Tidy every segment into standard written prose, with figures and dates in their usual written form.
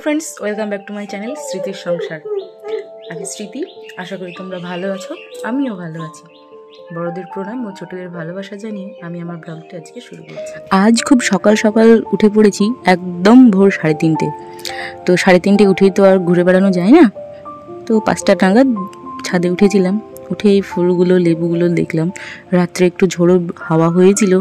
Friends, welcome back to my channel স্মৃতির সংসার। আমি স্মৃতি, আশা করি তোমরা ভালো আছো, আমিও ভালো আছি। বড়দের প্রণাম ও ছোটদের ভালোবাসা জানিয়ে আমি আমার ব্লগটা আজকে শুরু করছি। আজ খুব সকাল সকাল উঠে পড়েছি, একদম ভোর 3:30। তো 3:30 উঠেই তো আর ঘুরে বেড়ানো যায় না, তো 5টা নাগাদ ছাদে উঠেছিলাম। উঠে এই ফুলগুলো, লেবুগুলো দেখলাম। রাত্রে একটু ঝোড়ো হাওয়া হয়েছিল,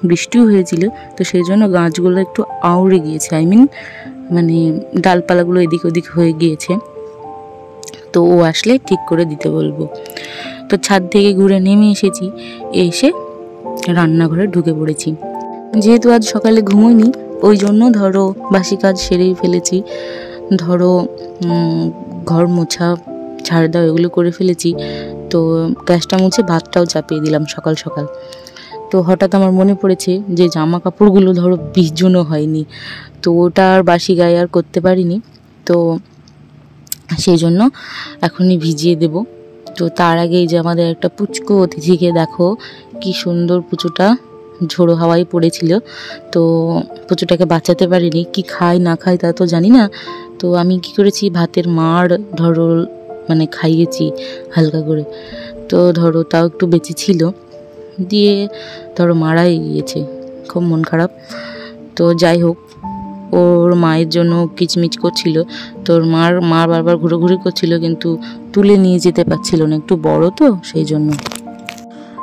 বৃষ্টিও হয়েছিল, তো সেই জন্য গাছগুলো একটু আউড়ে গিয়েছে, মানে ডালপালাগুলো এদিক ওদিক হয়ে গিয়েছে। তো ও আসলে ঠিক করে দিতে বলবো। তো ছাদ থেকে ঘুরে নেমে এসেছি, এসে রান্নাঘরে ঢুকে পড়েছি। যেহেতু আজ সকালে ঘুমোইনি, ওই জন্য ধরো বাসি কাজ সেরেই ফেলেছি। ধরো ঘর মোছা, ঝাড় দেওয়া এগুলো করে ফেলেছি। তো গ্যাসটা মুছে ভাতটাও চাপিয়ে দিলাম সকাল সকাল। তো হঠাৎ আমার মনে পড়েছে যে জামা কাপড়গুলো ধরো ভিজানো হয়নি, তো ওটা আর বাসি গায়ে আর করতে পারিনি, তো সেই জন্য এখনই ভিজিয়ে দেব। তো তার আগেই যে আমাদের একটা পুচকু অতিথিকে দেখো, কি সুন্দর পুচুটা ঝোড়ো হাওয়ায় পড়েছিল। তো পুচুটাকে বাঁচাতে পারিনি, কি খায় না খায় তা তো জানি না। তো আমি কি করেছি, ভাতের মাড় ধরো মানে খাইয়েছি হালকা করে। তো ধরো তাও একটু বেঁচে ছিল, দিয়ে ধরো মারাই গিয়েছে, খুব মন খারাপ। তো যাই হোক, ওর মায়ের জন্য কিচমিচ করছিল। তোর মা বারবার ঘুরোঘুরি করছিল, কিন্তু তুলে নিয়ে যেতে পারছিল না, একটু বড় তো সেই জন্য।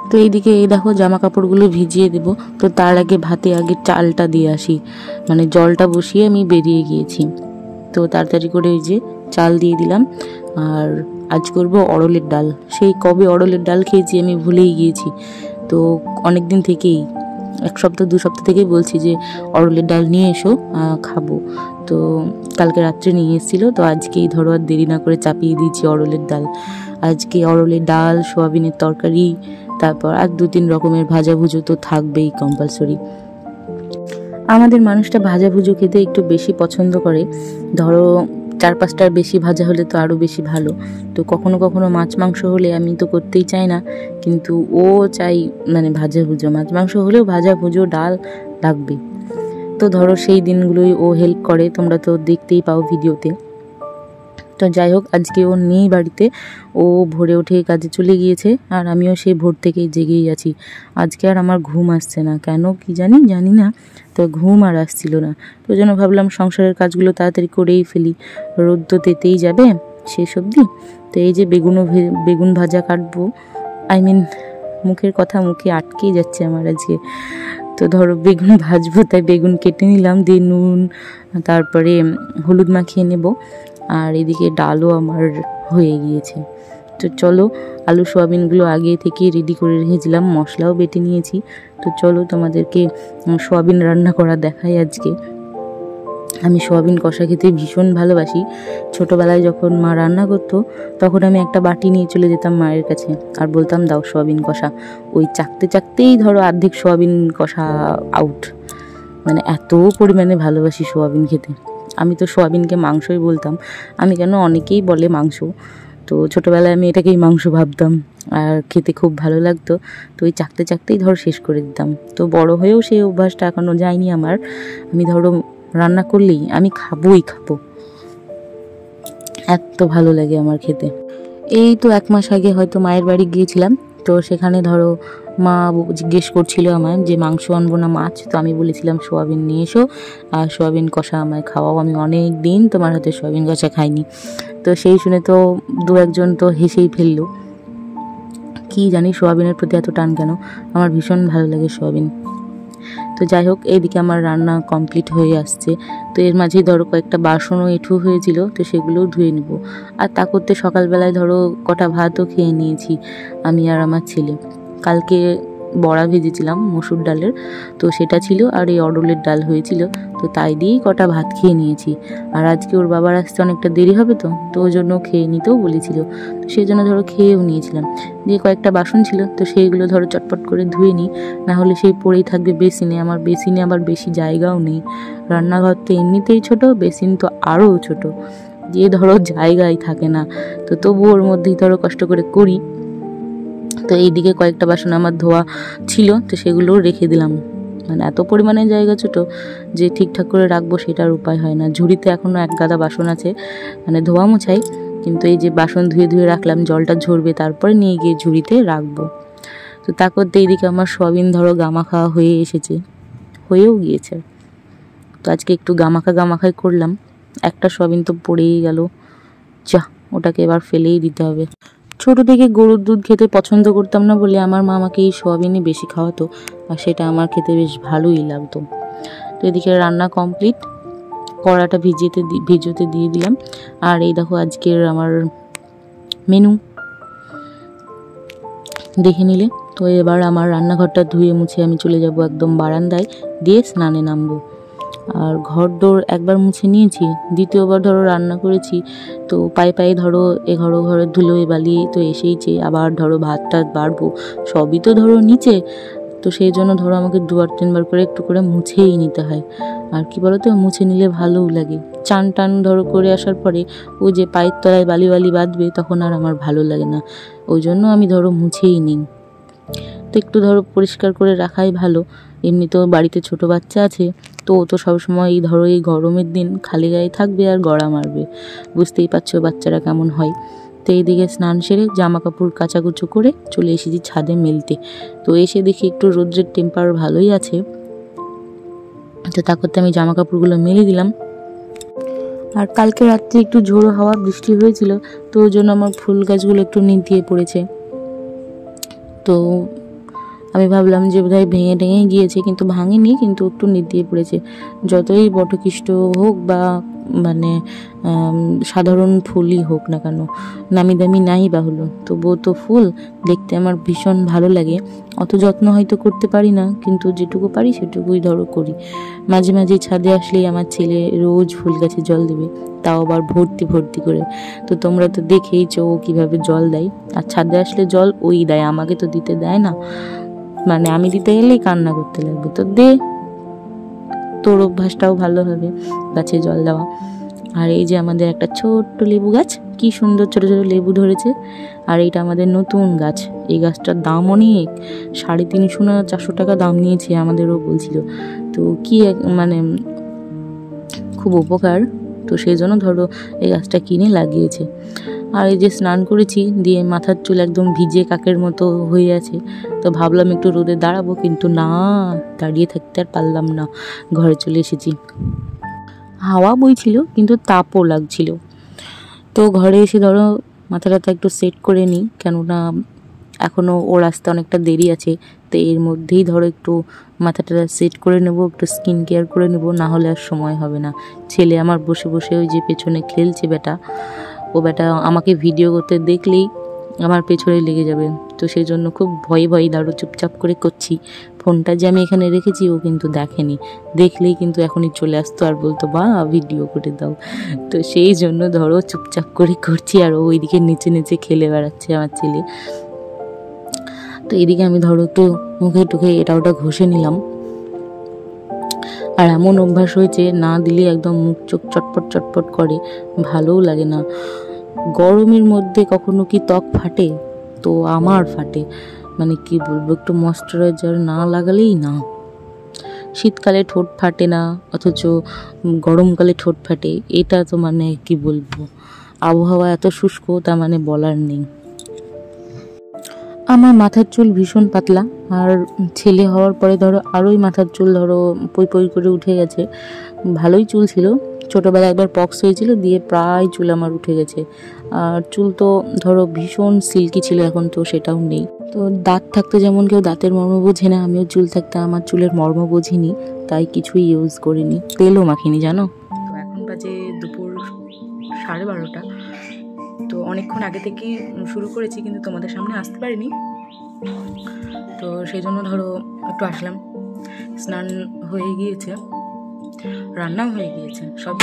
তো এইদিকে এই দেখো জামা কাপড়গুলো ভিজিয়ে দেব। তো তার আগে ভাতে আগে চালটা দিয়ে আসি, মানে জলটা বসিয়ে আমি বেরিয়ে গিয়েছি। তো তাড়াতাড়ি করে এই যে চাল দিয়ে দিলাম। আর আজ করব অড়লের ডাল। সেই কবে অড়লের ডাল খেয়েছি আমি ভুলেই গিয়েছি। তো অনেক দিন থেকেই, 1 সপ্তাহ 2 সপ্তাহ থেকেই বলছি যে অড়লের ডাল নিয়ে এসো, খাবো। তো কালকে রাত্রে নিয়ে এসেছিলো, তো আজকেই ধরো আর দেরি না করে চাপিয়ে দিয়েছি অড়লের ডাল। আজকে অড়লের ডাল, সোয়াবিনের তরকারি, তারপর আর 2-3 রকমের ভাজাভুজো তো থাকবেই কম্পালসরি। আমাদের মানুষটা ভাজাভুজো খেতে একটু বেশি পছন্দ করে, ধরো 4-5টার বেশি ভাজা হলে তো আরও বেশি ভালো। তো কখনো কখনো মাছ মাংস হলে আমি তো করতেই চাই না, কিন্তু ও চাই মানে ভাজাভুজো, মাছ মাংস হলেও ভাজাভুজো ডাল লাগবে। তো ধরো সেই দিনগুলোই ও হেল্প করে, তোমরা তো দেখতেই পাও ভিডিওতে। তো যাই হোক, আজকে ও নেই বাড়িতে, ও ভোরে উঠে কাজে চলে গিয়েছে, আর আমিও সেই ভোর থেকেই জেগেই আছি। আজকে আর আমার ঘুম আসছে না, কেন কি জানি না, তো ঘুম আর আসছিল না। তো জন্য ভাবলাম সংসারের কাজগুলো তাড়াতাড়ি করেই ফেলি, রোদ তো তেতেই যাবে শেষ অবধি। তো এই যে বেগুন ভাজা কাটবো, মুখের কথা মুখে আটকেই যাচ্ছে আমার আজকে। তো ধরো বেগুন ভাজবো, তাই বেগুন কেটে নিলাম, দিয়ে নুন তারপরে হলুদ মাখিয়ে নেব। আর এদিকে ডালও আমার হয়ে গিয়েছে। তো চলো, আলু সোয়াবিনগুলো আগে থেকে রেডি করে রেখেছিলাম, মশলাও বেটে নিয়েছি। তো চলো তোমাদেরকে সোয়াবিন রান্না করা দেখাই আজকে। আমি সোয়াবিন কষা খেতে ভীষণ ভালোবাসি। ছোটোবেলায় যখন মা রান্না করতো, তখন আমি একটা বাটি নিয়ে চলে যেতাম মায়ের কাছে, আর বলতাম দাও সোয়াবিন কষা। ওই চাকতেই ধরো অর্ধেক সোয়াবিন কষা আউট, মানে এত পরিমাণে ভালোবাসি সোয়াবিন খেতে। আমি তো সোয়াবিনকে মাংসই বলতাম, আমি কেন, অনেকেই বলে মাংস, তো ছোটোবেলায় আমি এটাকেই মাংস ভাবতাম, আর খেতে খুব ভালো লাগতো। তো ওই চাকতেই ধরো শেষ করে দিতাম। তো বড় হয়েও সেই অভ্যাসটা এখনও যায়নি আমার। আমি ধরো রান্না করলেই আমি খাবো, এত ভালো লাগে আমার খেতে। এই তো 1 মাস আগে হয়তো মায়ের বাড়ি গিয়েছিলাম, তো সেখানে ধরো মা জিজ্ঞেস করছিল আমায় যে মাংস আনবো না মাছ, তো আমি বলেছিলাম সোয়াবিন নিয়ে এসো, আর সোয়াবিন কষা আমায় খাওয়াও, আমি অনেক দিন তোমার হাতে সোয়াবিন কষা খাইনি। তো সেই শুনে তো 2-1 তো হেসেই ফেললো। কি জানি সোয়াবিনের প্রতি এত টান কেন, আমার ভীষণ ভালো লাগে সোয়াবিন। তো যাই হোক, এইদিকে আমার রান্না কমপ্লিট হয়ে আসছে। তো এর মাঝেই ধরো কয়েকটা বাসনও এঁঠু হয়েছিল, তো সেগুলোও ধুয়ে নেব। আর তা করতে সকালবেলায় ধরো কটা ভাতও খেয়ে নিয়েছি আমি আর আমার ছেলে। কালকে বড়া ভেজেছিলাম মসুর ডালের, তো সেটা ছিল, আর এই অড়লের ডাল হয়েছিল, তো তাই দিয়েই কটা ভাত খেয়ে নিয়েছি। আর আজকে ওর বাবার আসতে অনেকটা দেরি হবে, তো ওই জন্য খেয়ে নিতেও বলেছিল, তো সেই জন্য ধরো খেয়েও নিয়েছিলাম। দিয়ে কয়েকটা বাসন ছিল, তো সেইগুলো ধরো চটপট করে ধুয়ে নিই, নাহলে সেই পড়েই থাকবে বেসিনে। আমার বেসিনে আবার বেশি জায়গাও নেই, রান্নাঘর তো এমনিতেই ছোট, বেসিন তো আরও ছোট, দিয়ে ধরো জায়গাই থাকে না। তো তবু ওর মধ্যেই ধরো কষ্ট করে করি। তো এইদিকে কয়েকটা বাসন আমার ধোয়া ছিল, তো সেগুলোও রেখে দিলাম। মানে এত পরিমাণে জায়গা ছোট যে ঠিকঠাক করে রাখবো সেটার উপায় হয় না। ঝুড়িতে এখনও এক গাদা বাসন আছে, মানে ধোয়া মোছাই, কিন্তু এই যে বাসন ধুয়ে ধুয়ে রাখলাম, জলটা ঝরবে তারপরে নিয়ে গিয়ে ঝুড়িতে রাখবো। তো তা করতে এইদিকে আমার সয়াবিন ধরো গামাখা হয়ে এসেছে, হয়েও গিয়েছে। তো আজকে একটু গামাখাই করলাম। একটা সয়াবিন তো পড়েই গেল, যা ওটাকে এবার ফেলেই দিতে হবে। ছোট থেকে গরুর দুধ খেতে পছন্দ করতাম না বলে আমার মা আমাকে এই সয়াবিনই বেশি খাওয়াতো, আর সেটা আমার খেতে বেশ ভালোই লাগতো। তো এদিকে রান্না কমপ্লিট, কড়াটা ভিজোতে দিয়ে দিলাম। আর এই দেখো আজকের আমার মেনু দেখে নিলে। তো এবার আমার রান্নাঘরটা ধুয়ে মুছে আমি চলে যাব একদম বারান্দায়, দিয়ে স্নানে নামবো। আর ঘর দোর একবার মুছে নিয়েছি, দ্বিতীয়বার ধরো রান্না করেছি, তো পায়ে ধরো ঘরের ধুলোয় বালি তো এসেইছে। আবার ধরো ভাত টাত বাড়বো, সবই তো ধরো নিচে, তো সেই জন্য ধরো আমাকে 2-3 বার করে একটু করে মুছেই নিতে হয়। আর কি বলতো, মুছে নিলে ভালোও লাগে। চান টান ধরো করে আসার পরে ওই যে পায়ের তলায় বালি বাঁধবে, তখন আর আমার ভালো লাগে না, ওই জন্য আমি ধরো মুছেই নিই। তো একটু ধরো পরিষ্কার করে রাখাই ভালো। এমনি তো বাড়িতে ছোট বাচ্চা আছে, তো ও তো সবসময় এই ধরো এই গরমের দিন খালি গায়ে থাকবে আর গড়া মারবে, বুঝতেই পারছো বাচ্চারা কেমন হয়। তো এইদিকে স্নান সেরে জামা কাপড় কাচাকুচো করে চলে এসেছি ছাদে মেলতে। তো এসে দেখি একটু রোদ্রের টেম্পার ভালোই আছে, তো তা করতে আমি জামা কাপড়গুলো মেলে দিলাম। আর কালকে রাত্রে একটু ঝোড়ো হাওয়া বৃষ্টি হয়েছিল, তো ওই জন্য আমার ফুল গাছগুলো একটু নিভিয়ে পড়েছে। তো আমি ভাবলাম যে বোধহয় ভেঙে টেঙে গিয়েছে, কিন্তু ভাঙেনি, কিন্তু একটু নিভিয়ে পড়েছে। যতই বটকৃষ্ট হোক বা মানে সাধারণ ফুলই হোক না কেন, নামি দামি নাই বা হলো, তবুও তো ফুল দেখতে আমার ভীষণ ভালো লাগে। অত যত্ন হয়তো করতে পারি না, কিন্তু যেটুকু পারি সেটুকুই ধরো করি। মাঝে মাঝে ছাদে আসলেই আমার ছেলে রোজ ফুল গাছে জল দেবে, তাও আবার ভর্তি করে। তো তোমরা তো দেখেইছো ও কীভাবে জল দেয়। আর ছাদে আসলে জল ওই দেয়, আমাকে তো দিতে দেয় না, মানে আমি দিতে গেলেই কান্না করতে লাগবে। তো দে, তোর অভ্যাসটাও ভালো হবে গাছে জল দেওয়া। আর এই যে আমাদের একটা ছোট্ট লেবু গাছ, কি সুন্দর ছোট ছোট লেবু ধরেছে। আর এইটা আমাদের নতুন গাছ, এই গাছটার দাম অনেক, 350 না 400 টাকা দাম নিয়েছে, আমাদেরও বলছিল। তো কি মানে খুব উপকার, তো সেই জন্য ধরো এই গাছটা কিনে লাগিয়েছে। আর এই যে স্নান করেছি, দিয়ে মাথার চুল একদম ভিজে কাকের মতো হয়ে আছে। তো ভাবলাম একটু রোদে দাঁড়াবো, কিন্তু না, দাঁড়িয়ে থাকতে আর পারলাম না, ঘরে চলে এসেছি। হাওয়া বইছিল কিন্তু তাপও লাগছিল। তো ঘরে এসে ধরো মাথাটা একটু সেট করে নিই, কেননা এখনও ওর আসতে অনেকটা দেরি আছে। তো এর মধ্যেই ধরো একটু মাথাটা সেট করে নেব, একটু স্কিন কেয়ার করে নেব, না হলে আর সময় হবে না। ছেলে আমার বসে বসে ওই যে পেছনে খেলছে ও বেটা আমাকে ভিডিও করতে দেখলেই আমার পেছনে লেগে যাবে। তো সেই জন্য খুব ভয়ে ধরো চুপচাপ করে করছি। ফোনটা যে আমি এখানে রেখেছি ও কিন্তু দেখেনি, দেখলেই কিন্তু এখনই চলে আসতো আর বলতো বা ভিডিও করে দাও। তো সেই জন্য ধরো চুপচাপ করে করছি, আর ওইদিকে নিচে খেলে বেড়াচ্ছে আমার ছেলে। তো এদিকে আমি ধরো একটু মুখে টুখে এটা ওটা ঘষে নিলাম। আর এমন অভ্যাস হয়েছে, না দিলে একদম মুখ চোখ চটপট করে, ভালোও লাগে না। গরমের মধ্যে কখনো কি ত্বক ফাটে? তো আমার ফাটে, মানে কি বলবো, একটু ময়েশ্চারাইজার না লাগালেই না। শীতকালে ঠোঁট ফাটে না, অথচ গরমকালে ঠোঁট ফাটে, এটা তো মানে কি বলবো, আবহাওয়া এত শুষ্ক, তা মানে বলার নেই। আমার মাথার চুল ভীষণ পাতলা, আর ছেলে হওয়ার পরে ধরো আরোই মাথার চুল ধরো পই করে উঠে গেছে। ভালোই চুল ছিল, ছোটোবেলায় একবার পক্স হয়েছিল, দিয়ে প্রায় চুল আমার উঠে গেছে। আর চুল তো ধরো ভীষণ সিল্কি ছিল, এখন তো সেটাও নেই। তো দাঁত থাকতে যেমন কেউ দাঁতের মর্ম বোঝে না, আমিও চুল থাকতে আমার চুলের মর্ম বুঝিনি, তাই কিছুই ইউজ করিনি, তেলও মাখিনি জানো। তো এখন বাজে দুপুর 12:30। তো অনেকক্ষণ আগে থেকেই শুরু করেছি, কিন্তু তোমাদের সামনে আসতে পারিনি। তো সেই জন্য ধরো একটু আসলাম। স্নান হয়ে গিয়েছে, রান্নাও হয়ে গিয়েছে, সব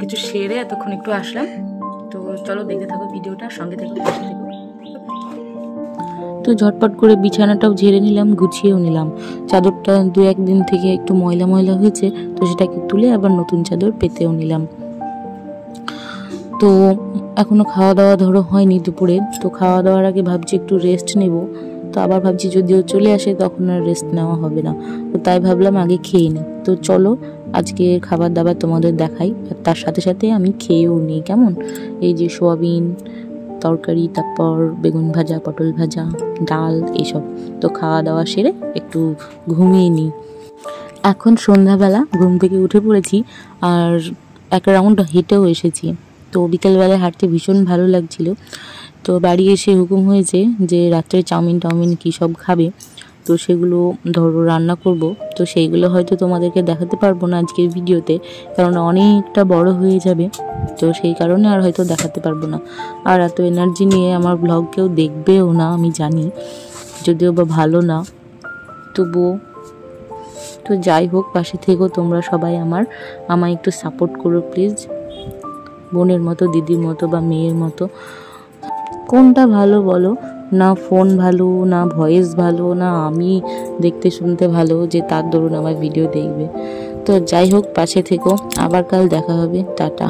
কিছু সেরে এতক্ষণ একটু আসলাম। তো চলো দেখতে থাকো ভিডিওটা, সঙ্গে থেকো। তো ঝটপট করে বিছানাটাও ঝেড়ে নিলাম, গুছিয়েও নিলাম। চাদরটা 2-1 দিন থেকে একটু ময়লা হয়েছে, তো সেটাকে তুলে আবার নতুন চাদর পেতেও নিলাম। তো এখনও খাওয়া দাওয়া ধরো হয়নি দুপুরে, তো খাওয়া দাওয়ার আগে ভাবছি একটু রেস্ট নেব। তো আবার ভাবছি যদিও চলে আসে তখন আর রেস্ট নেওয়া হবে না, তো তাই ভাবলাম আগে খেয়ে নিই। তো চলো আজকে খাবার দাবার তোমাদের দেখাই, আর তার সাথে সাথে আমি খেয়েও নিই কেমন। এই যে সোয়াবিন তরকারি, তারপর বেগুন ভাজা, পটল ভাজা, ডাল, এইসব। তো খাওয়া দাওয়া সেরে একটু ঘুমিয়ে নিই। এখন সন্ধ্যাবেলা ঘুম থেকে উঠে পড়েছি আর এক রাউন্ড হেঁটেও এসেছি। তো বিকেলবেলায় হাঁটতে ভীষণ ভালো লাগছিল। তো বাড়ি এসে হুকুম হয়েছে যে রাত্রে চাউমিন কী সব খাবে, তো সেগুলো ধরো রান্না করব। তো সেইগুলো হয়তো তোমাদেরকে দেখাতে পারবো না আজকের ভিডিওতে, কারণ অনেকটা বড় হয়ে যাবে, তো সেই কারণে আর হয়তো দেখাতে পারবো না। আর এত এনার্জি নিয়ে আমার ব্লগ কেউ দেখবেও না আমি জানি, যদিও বা ভালো না, তবুও। তো যাই হোক, পাশে থেকেও তোমরা সবাই আমায় একটু সাপোর্ট করো প্লিজ, বোনের মতো, দিদির মতো বা মেয়ের মতো। কোনটা ভালো বলো? না ফোন ভালো, না ভয়েস ভালো, না আমি দেখতে শুনতে ভালো যে তার দরুন আমার ভিডিও দেখবে। তো যাই হোক, পাশে থেকো। আবার কাল দেখা হবে। টাটা।